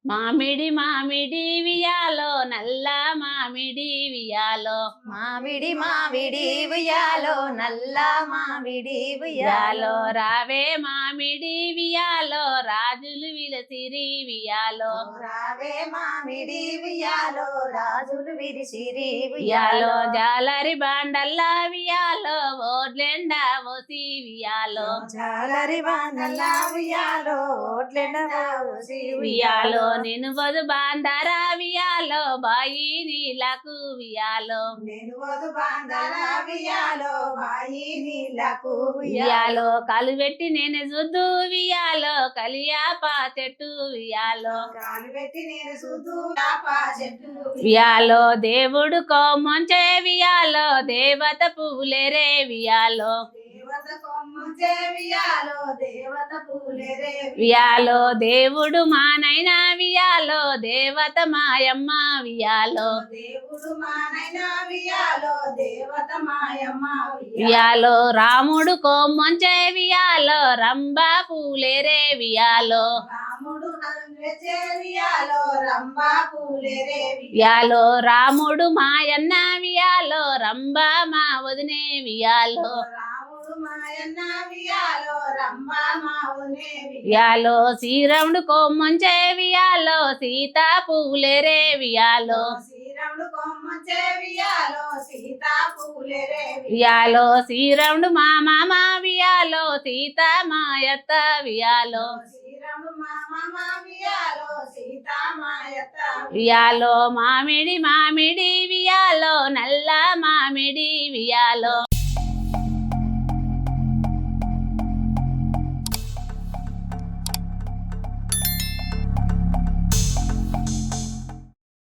మామిడి మామిడి వియాలో నల్ల మామిడి వియాలో మామిడి మామిడి ఉయ్యాలో నల్ల మామిడి వియాలో ఉయ్యాలో రావే మామిడి వియాలో రాజులు విలసిరి వియాలో రావే మామిడి ఉయ్యాలో రాజులు విరిసిరి వియాలో ఉయ్యాలో జాలరి బాండల్లా వియాలో ఓడ్లెండా ఓసి వియాలో జాలరి బాణల ఉయ్యాలో ఓట్లెండ పోసి వియాలో నేను బదు బాందారా వియాలో బాయి నీలకు వియాలో నేను వదు బాందల ఉయ్యాలో బాయి నీళ్ళకు వియాలో కాలు పెట్టి నేను జుద్దు వియాలో కలియాపా చెట్టు వియాలో కాలు పెట్టి నేను సుదు చెట్టు వియాలో దేవుడు కోమంచే వియాలో దేవత పువ్వులేరే వియాలో దేవత కొమ్ముంచే వియాలో దేవత పూలేరే వియాలో దేవుడు మానైనా వియాలో దేవత మాయమ్మ వియాలో దేవుడు మానైనా వియాలో దేవత మాయమ్మ వియాలో రాముడు కోమంచే వియాలో రంభా పూలేరే వియాలో రాముడు నవ్వెచ్చే వియాలో రంభా పూలేరే వియాలో రాముడు మాయన్న వియాలో రంభా మా వదినే వియాలో రాముడు మాయన్న వియాలో రంభా మావునే వియాలో శ్రీరాముడు కోమంచే వియాలో సీతా పూలేరే వియాలో శ్రీరాముడు కొమ్ముంచే వియాలో సీతా పూలేరే వియాలో శ్రీరాముడు మా మామ వియాలో సీతా మాయత్త వియాలో శ్రీరాముడు మామ వియాలో సీతా మాయత వియాలో మామిడి మామిడి వియాలో నల్ల మామిడి వియాలో